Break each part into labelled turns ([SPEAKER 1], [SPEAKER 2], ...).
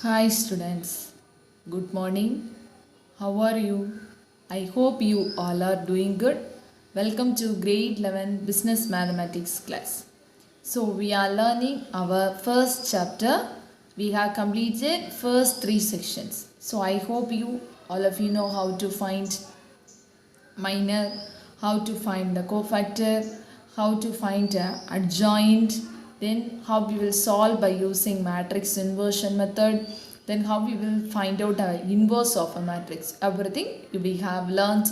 [SPEAKER 1] Hi students, good morning. How are you? I hope you all are doing good. Welcome to grade 11 business mathematics class. So we are learning our first chapter. We have completed first three sections. So I hope you all of you know how to find minor, how to find the cofactor, how to find adjoint, then how we will solve by using matrix inversion method, then how we will find out the inverse of a matrix. Everything we have learned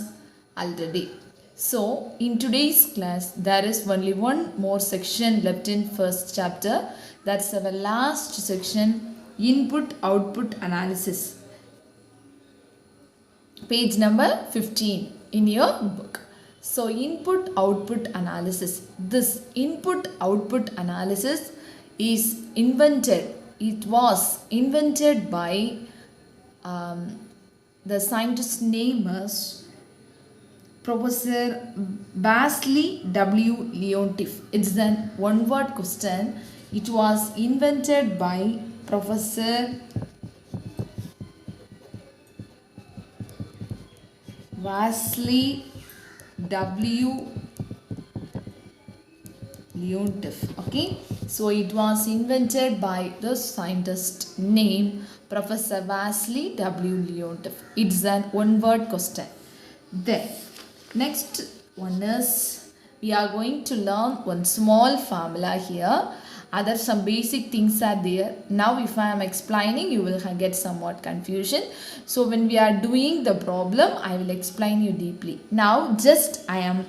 [SPEAKER 1] already. So in today's class there is only one more section left in first chapter. That's our last section, input output analysis, page number 15 in your book. So input output analysis, this input output analysis is invented, it was invented by the scientist name is Professor Vasily W. Leontief. It's an one word question. It was invented by Professor Vasily W. Leontief. Okay, so it was invented by the scientist named Professor Vasily W. Leontief. It's an one word question. Then, next one is we are going to learn one small formula here. Other some basic things are there. Now if I am explaining, you will get somewhat confusion. So when we are doing the problem, I will explain you deeply. Now just I am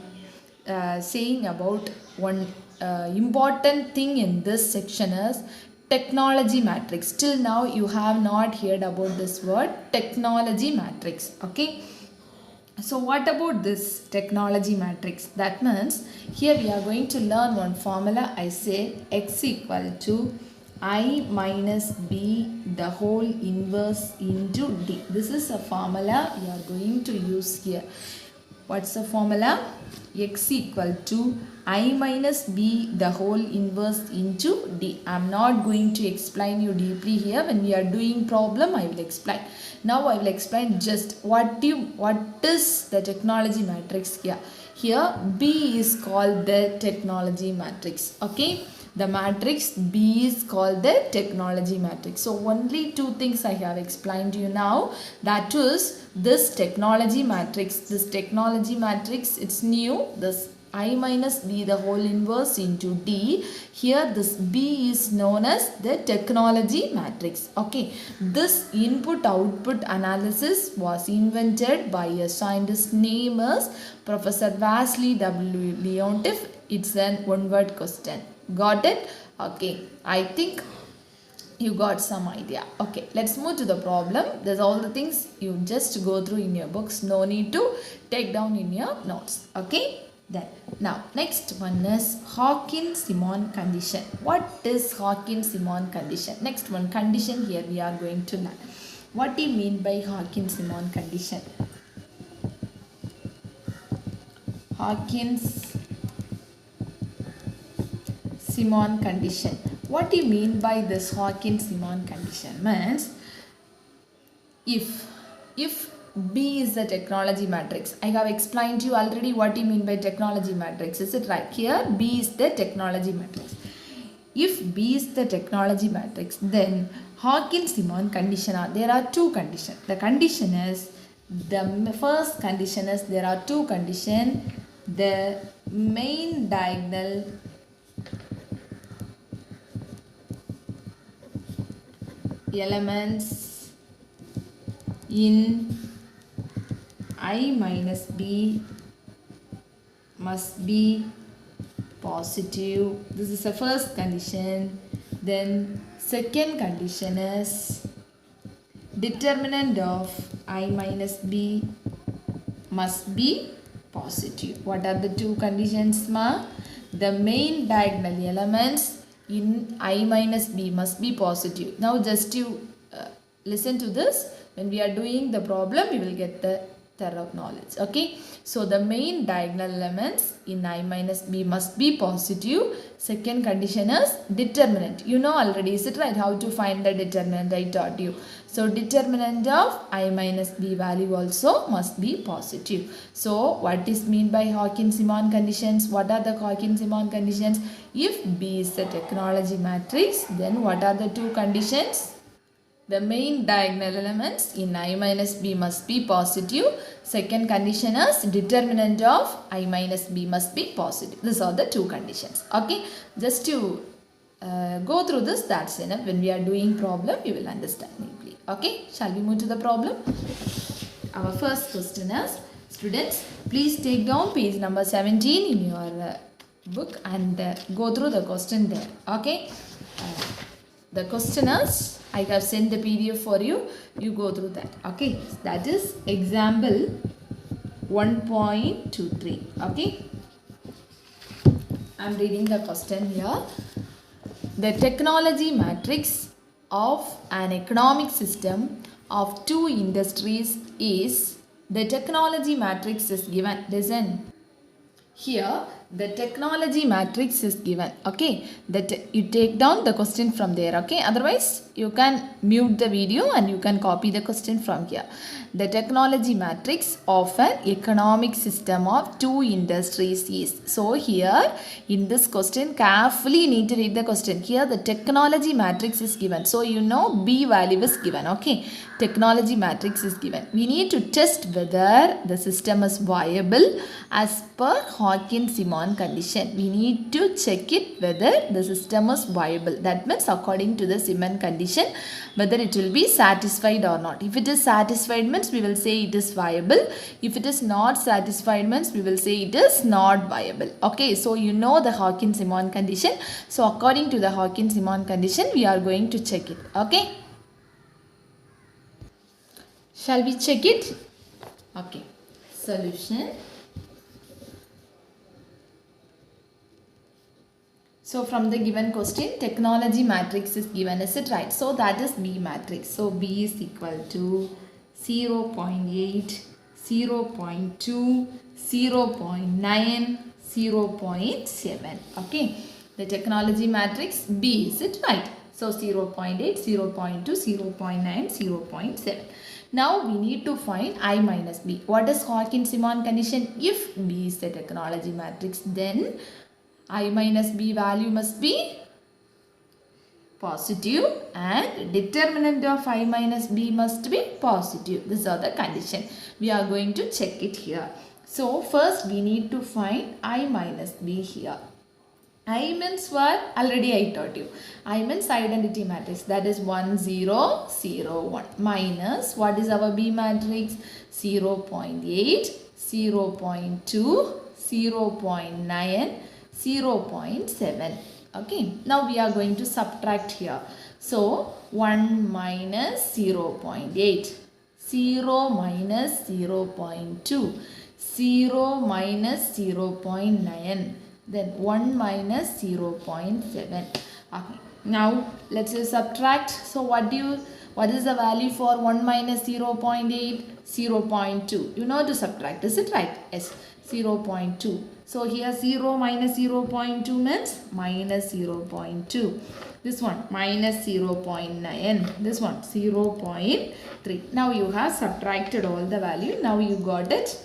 [SPEAKER 1] saying about one important thing in this section is technology matrix. Till now you have not heard about this word technology matrix. Okay. So what about this technology matrix? That means here we are going to learn one formula. I say x equal to I minus b the whole inverse into d. This is a formula we are going to use here. What's the formula? X equal to I minus b the whole inverse into d. I am not going to explain you deeply here. When we are doing problem, I will explain. Now I will explain just what is the technology matrix here. Here B is called the technology matrix. Okay. The matrix B is called the technology matrix. So only two things I have explained to you now. That is this technology matrix. This technology matrix, it's new. This I minus b the whole inverse into d. Here this b is known as the technology matrix. Okay. This input output analysis was invented by a scientist named as Professor Vasily W. Leontief. It's an one word question. Got it? Okay. I think you got some idea. Okay, let's move to the problem. There's all the things you just go through in your books. No need to take down in your notes. Okay. Then now next one is Hawkins-Simon condition. What is Hawkins-Simon condition? Next one condition here we are going to learn. What do you mean by Hawkins-Simon condition? Hawkins-Simon condition. What do you mean by this Hawkins-Simon condition? Means if B is the technology matrix. I have explained to you already what you mean by technology matrix. Is it right? Here B is the technology matrix. If B is the technology matrix, then Hawkins-Simon condition there are two conditions. The condition is, the first condition is there are two conditions. The main diagonal elements in I minus b must be positive. This is the first condition. Then second condition is determinant of I minus b must be positive. What are the two conditions, ma? The main diagonal elements in I minus b must be positive. Now just you listen to this. When we are doing the problem, we will get the thorough knowledge. Okay, so the main diagonal elements in I minus b must be positive. Second condition is determinant. You know already, is it right? How to find the determinant? I taught you. So determinant of I minus b value also must be positive. So what is mean by Hawkins-Simon conditions? What are the Hawkins-Simon conditions? If B is the technology matrix, then what are the two conditions? The main diagonal elements in I minus b must be positive. Second condition is determinant of I minus b must be positive. These are the two conditions. Okay, just to go through this, that's enough. When we are doing problem, you will understand deeply. Okay, shall we move to the problem? Our first question is, students, please take down page number 17 in your book and go through the question there. Okay, the question is, I have sent the PDF for you. You go through that. Okay, that is example 1.23. Okay, I am reading the question here. The technology matrix of an economic system of two industries is, the technology matrix is given. Listen. Here the technology matrix is given. Okay, that you take down the question from there. Okay, otherwise you can mute the video and you can copy the question from here. The technology matrix of an economic system of two industries is. So here in this question, carefully you need to read the question. Here the technology matrix is given. So you know B value is given. Okay, technology matrix is given. We need to test whether the system is viable as per Hawkins-Simon condition. We need to check it whether the system is viable. That means according to the Simon condition, whether it will be satisfied or not. If it is satisfied means we will say it is viable. If it is not satisfied means we will say it is not viable. Okay, so you know the Hawkins-Simon condition. So according to the Hawkins-Simon condition, we are going to check it. Okay. Shall we check it? Okay. Solution. So from the given question, technology matrix is given, is it right? So that is B matrix. So B is equal to 0.8, 0.2, 0.9, 0.7. Okay. The technology matrix B, is it right? So 0.8, 0.2, 0.9, 0.7. Now we need to find I minus B. What is Hawkins-Simon condition? If B is the technology matrix, then I minus B value must be positive and determinant of I minus B must be positive. These are the condition. We are going to check it here. So first we need to find I minus B here. I means what? Already I taught you. I means identity matrix, that is 1 0 0 1 minus what is our B matrix? 0.8, 0.2, 0.9, 0.7. Okay, now we are going to subtract here. So 1 minus 0.8, 0 minus 0.2, 0 minus 0.9, then 1 minus 0.7. Okay, now let's subtract. So what is the value for 1 minus 0.8? 0.2. You know to subtract, is it right? Yes, 0.2. So here 0 minus 0.2 means minus 0.2. This one minus 0.9. This one 0.3. Now you have subtracted all the value. Now you got it.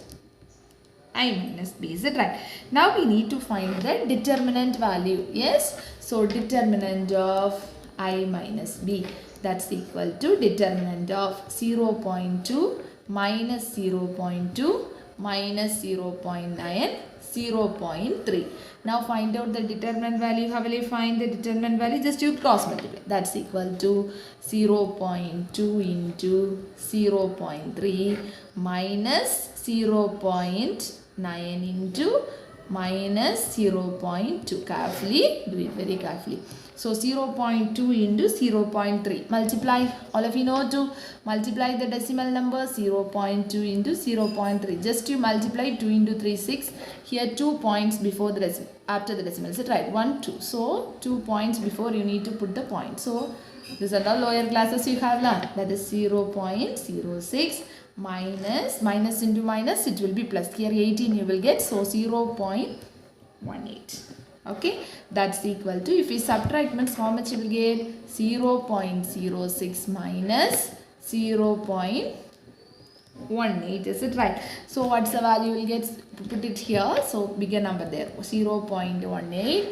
[SPEAKER 1] I minus B, is it right? Now we need to find the determinant value. Yes. So determinant of I minus B, that's equal to determinant of 0.2 minus 0.2 minus 0.9, 0.3. Now find out the determinant value. How will you find the determinant value? Just you cross multiply. That's equal to 0.2 into 0.3 minus 0.9 into minus 0.2. Carefully, do it very carefully. So 0.2 into 0.3. Multiply. All of you know to multiply the decimal number. 0.2 into 0.3. Just you multiply 2 into 3, 6. Here 2 points before the decimal. After the decimal. Is it right? 1, 2. So 2 points before you need to put the point. So these are the lower classes you have learned. That is 0.06 minus into minus, it will be plus. Here 18 you will get, so 0.18. Okay, that's equal to, if we subtract means how much you will get? 0.06 minus 0.18. Is it right? So what's the value you will get? Put it here. So bigger number there. 0.18,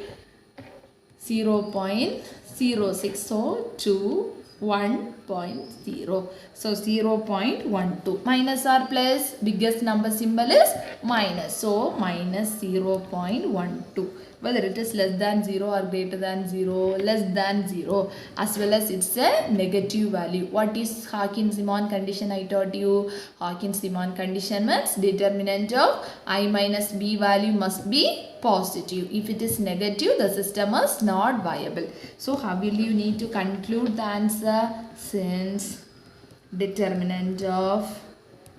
[SPEAKER 1] 0.06. So 2, 1.0. So 0.12. Minus or plus? Biggest number symbol is minus. So minus 0.12. Whether it is less than 0 or greater than 0, less than 0, as well as it's a negative value. What is Hawkins-Simon condition I taught you? Hawkins-Simon condition means determinant of I minus b value must be positive. If it is negative, the system is not viable. So how will you need to conclude the answer? Since determinant of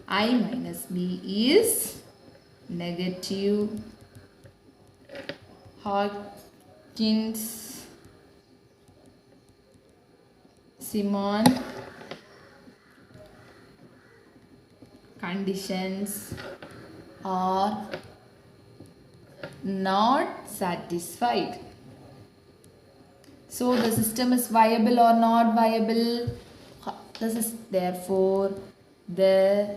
[SPEAKER 1] I minus b is negative, Hawkins-Simon conditions are not satisfied. So the system is viable or not viable? This is therefore the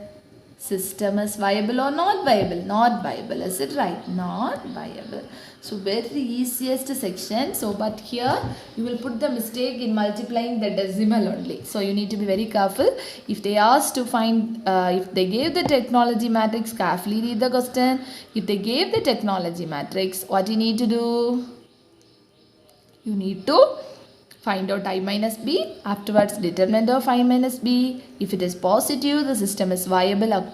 [SPEAKER 1] system is viable or not viable? Not viable. Is it right? Not viable. So very easiest section. So but here you will put the mistake in multiplying the decimal only. So you need to be very careful. If they ask to find, if they gave the technology matrix, carefully read the question. If they gave the technology matrix, what you need to do? You need to find out I minus b, afterwards determinant of I minus b. If it is positive, the system is viable,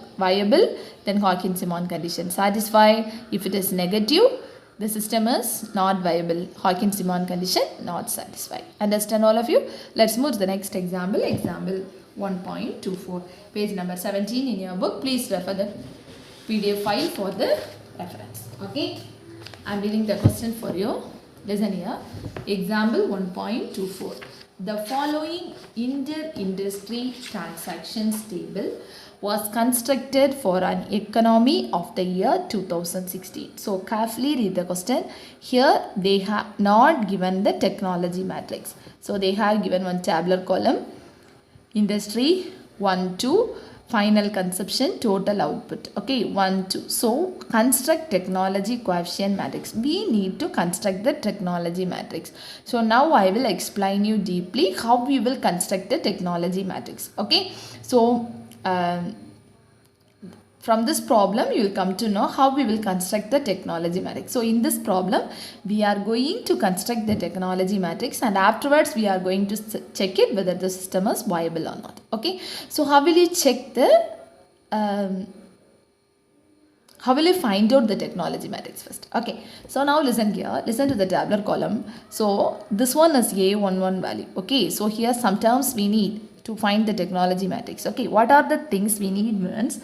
[SPEAKER 1] then Hawkins-Simon condition satisfied. If it is negative, the system is not viable, Hawkins-Simon condition not satisfied. Understand all of you? Let's move to the next example. Example 1.24, page number 17 in your book. Please refer the PDF file for the reference. Okay, I'm reading the question for you. Listen here. Example 1.24. The following inter-industry transactions table was constructed for an economy of the year 2016. So carefully read the question. Here they have not given the technology matrix. So they have given one tabular column. Industry 1, 2. Final consumption, total output. Okay, 1, 2. So construct technology coefficient matrix. We need to construct the technology matrix. So now I will explain you deeply how we will construct the technology matrix. Okay, so from this problem you will come to know how we will construct the technology matrix. So in this problem we are going to construct the technology matrix, and afterwards we are going to check it whether the system is viable or not. Okay, so how will you check the how will you find out the technology matrix first? Okay, so now listen here, listen to the tabular column. So this one is A11 value. Okay, so here sometimes we need to find the technology matrix. Okay, what are the things we need means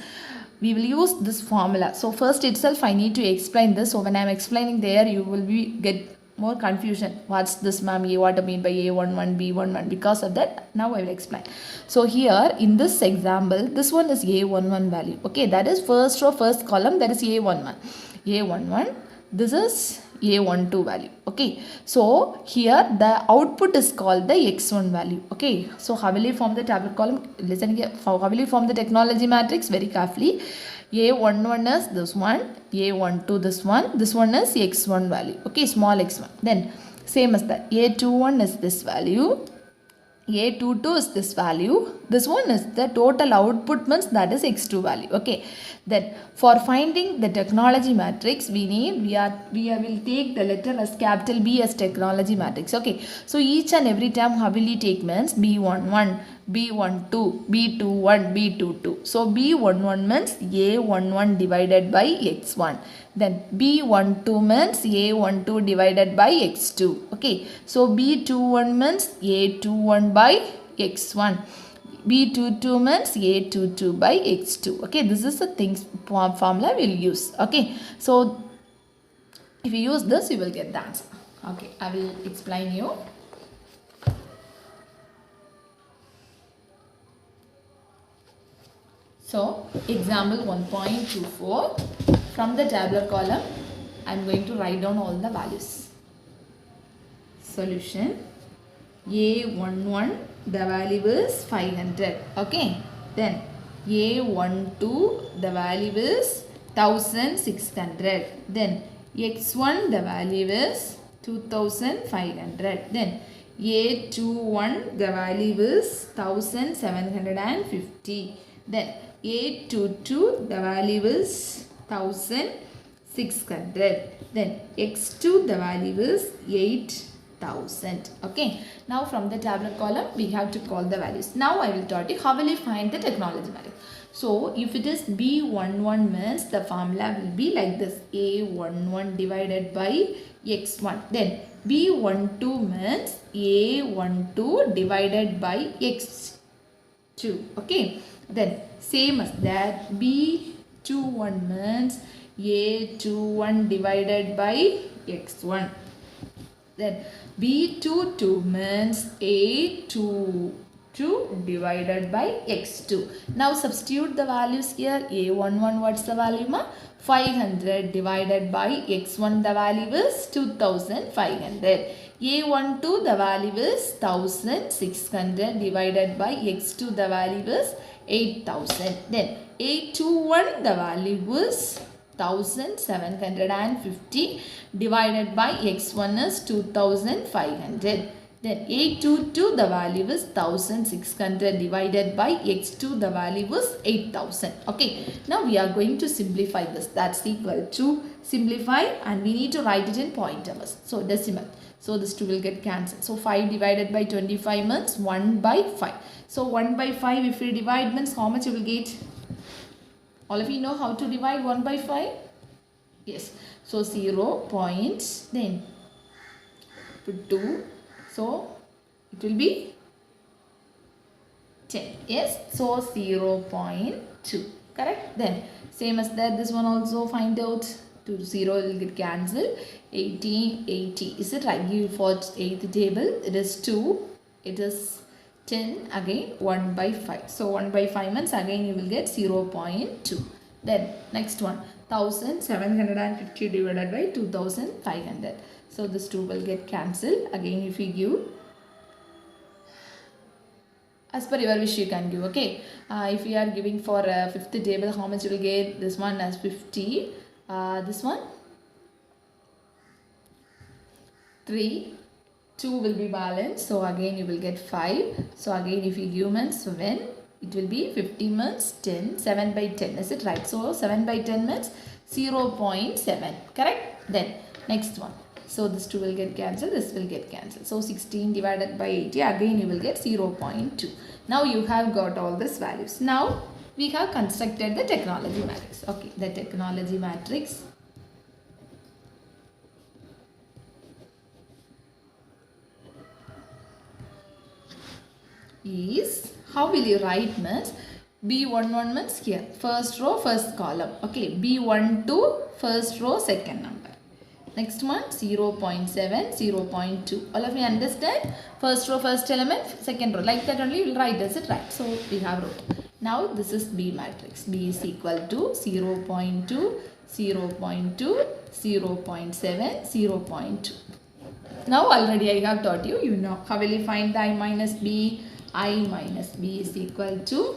[SPEAKER 1] we will use this formula. So first itself I need to explain this. So when I am explaining there, you will get more confusion. What's this, ma'am? What I mean by A11, B11? Because of that, now I will explain. So here in this example, this one is A11 value. Okay, that is first row, first column. That is A11. A11. This is A12 value. Okay, so here the output is called the X1 value. Okay, so how will you form the tabular column? Listen here. How will you form the technology matrix? Very carefully. A11 is this one, A12 this one is X1 value. Okay, small x1. Then same as that, A21 is this value, A22 is this value, this one is the total output means that is X2 value. Okay, then for finding the technology matrix we will take the letter as capital B as technology matrix. Okay, so each and every time how will you take means B11, B12, B21, B22. So B11 means A11 divided by X1. Then B12 means A12 divided by X2. Okay, so B21 means A21 by X1. B22 means A22 by X2. Okay, this is the things formula we'll use. Okay, so if you use this, you will get the answer. Okay, I will explain you. So example 1.24, from the tabular column I am going to write down all the values. Solution: A11, the value is 500. Okay, then A12, the value is 1600. Then x1, the value is 2500. Then A21, the value is 1750. Then A22, the value is 1600. Then x2, the value is 8000. Okay, now from the tabular column we have to call the values. Now I will tell you how will you find the technology matrix. So if it is B11 means the formula will be like this: A11 divided by x1. Then B12 means A12 divided by x2. Okay, then same as that, B21 means A21 divided by x1. Then B22 means A22 divided by x2. Now substitute the values here. A11, what's the value ma? 500 divided by x1, the value is 2500. A12, the value is 1600 divided by x2, the value is 8000. Then A21, the value is 1750 divided by x1 is 2500. Then A22, the value is 1600 divided by x2, the value is 8000. Okay, now we are going to simplify this. That's equal to simplify, and we need to write it in point numbers. So decimal. So this 2 will get cancelled. So 5 divided by 25 means 1 by 5. So 1 by 5 if we divide means how much you will get? All of you know how to divide 1 by 5? Yes. So 0 point, then put 2. So it will be 10. Yes. So 0.2. Correct. Then same as that, this one also find out. 2 0 will get cancelled. 18, 80. Is it right? Give for 8th table. It is 2. It is 10, again 1 by 5. So 1 by 5 means again you will get 0.2. Then next one, 1750 divided by 2500. So this 2 will get cancelled. Again if you give as per your wish you can give. Okay, if you are giving for 5th table, how much you will get? This one as 50. This one 3. 2 will be balanced, so again you will get 5. So again if you give means 7, it will be 50 means 10, 7 by 10, is it right? So 7 by 10 means 0.7, correct? Then next one, so this 2 will get cancelled, this will get cancelled. So 16 divided by 80, again you will get 0.2. Now you have got all these values. Now we have constructed the technology matrix. Okay, the technology matrix is, how will you write means, B11 means here first row first column. Okay, B12 first row second number. Next one 0.7, 0.2. All of you understand? First row first element, second row, like that only you will write. Is it right? So we have wrote. Now this is B matrix. B is equal to 0.2, 0.2, 0.7, 0.2. Now already I have taught you, you know. How will you find the I minus B? I minus B is equal to,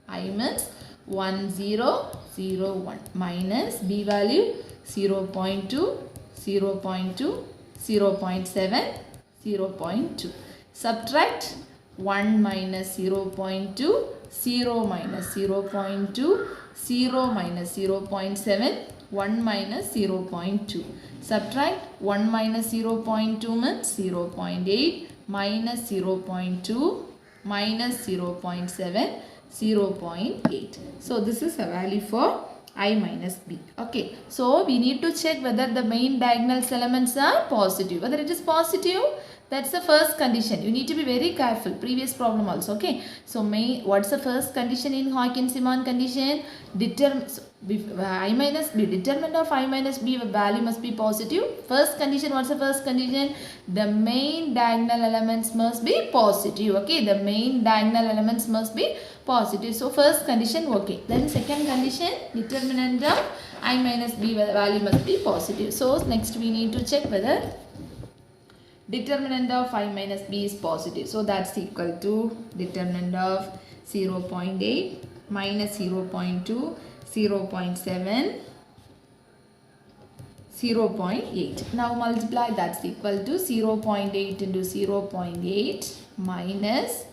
[SPEAKER 1] I means 1, 0, 0, 1 minus B value 0.2, 0.2, 0.7, 0.2. Subtract 1 minus 0.2, 0 minus 0.2, 0 minus 0.7, 1 minus 0.2. Subtract 1 minus 0.2 means 0.8 minus 0.2 minus 0.7, 0.8. So this is a value for I minus B. Okay, so we need to check whether the main diagonal elements are positive. Whether it is positive, That's the first condition. You need to be very careful. Previous problem also. Okay. So what's the first condition in Hawkins-Simon condition? I minus b. Determinant of I minus b value must be positive. First condition. What's the first condition? The main diagonal elements must be positive. Okay. The main diagonal elements must be positive. So first condition okay. Then second condition, determinant of I minus b value must be positive. So next we need to check whether determinant of I minus b is positive. So that's equal to determinant of 0.8 minus 0.2, 0.7, 0.8. Now multiply, that's equal to 0.8 into 0.8 minus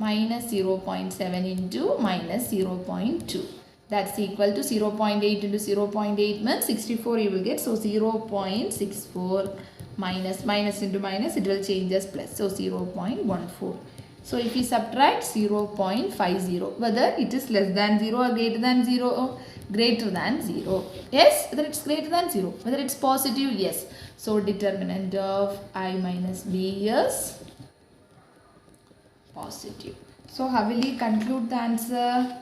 [SPEAKER 1] 0.7 into minus 0.2. That's equal to 0.8 into 0.8 means 64 you will get. So 0.64 minus into minus, it will change as plus. So 0.14. So if we subtract 0.50, whether it is less than 0 or greater than 0, greater than 0. Yes, whether it's greater than 0. Whether it's positive, yes. So determinant of I minus b is positive. So how will you conclude the answer?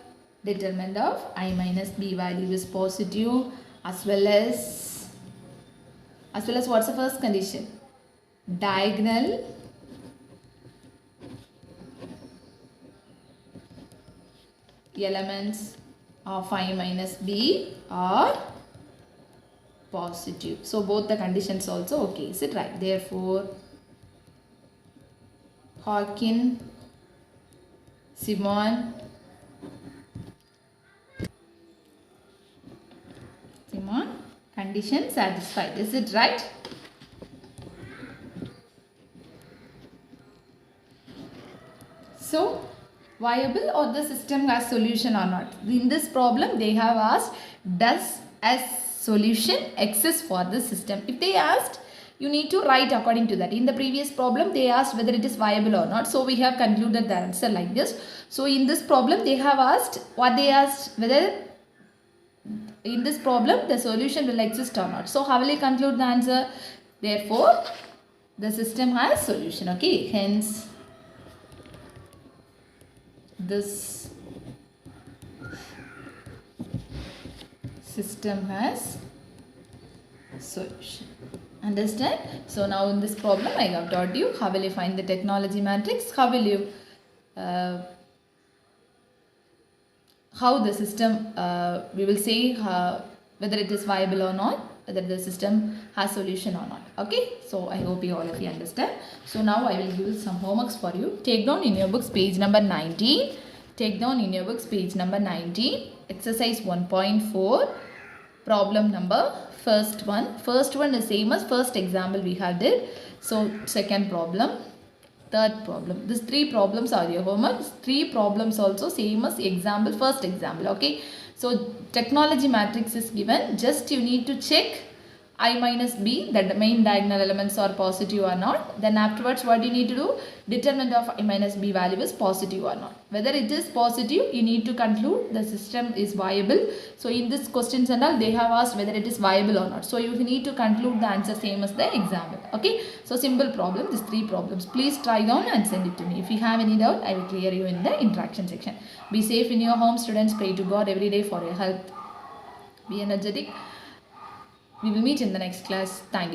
[SPEAKER 1] Determinant of I minus b value is positive, as well as what's the first condition? Diagonal elements of I minus b are positive. So both the conditions also okay. Is it right? Therefore, Hawkins-Simon condition satisfied. Is it right? So, viable or the system has solution or not? In this problem, they have asked, does S solution exist for the system? If they asked, you need to write according to that. In the previous problem, they asked whether it is viable or not. So, we have concluded the answer like this. So, in this problem, they have asked, what they asked, whether in this problem the solution will exist or not. So, how will you conclude the answer? Therefore, the system has solution. Okay, hence this system has solution. Understand? So now in this problem I have taught you how will you find the technology matrix, how will you how the system we will say whether it is viable or not, whether the system has solution or not. Okay, so I hope you all of you understand. So now I will give some homeworks for you. Take down in your books page number 19. Take down in your books page number 19. Exercise 1.4. Problem number first one. First one is same as first example we have did. So second problem, third problem. These three problems are your homework. Three problems also same as example, first example. Okay. So technology matrix is given. Just you need to check I minus b, that the main diagonal elements are positive or not. Then afterwards what you need to do? Determinant of I minus b value is positive or not. Whether it is positive, you need to conclude the system is viable. So in this questions and all, they have asked whether it is viable or not. So you need to conclude the answer same as the example. Okay. So simple problem, these three problems. Please try down and send it to me. If you have any doubt, I will clear you in the interaction section. Be safe in your home, students. Pray to God every day for your health. Be energetic. We will meet in the next class. Thank you.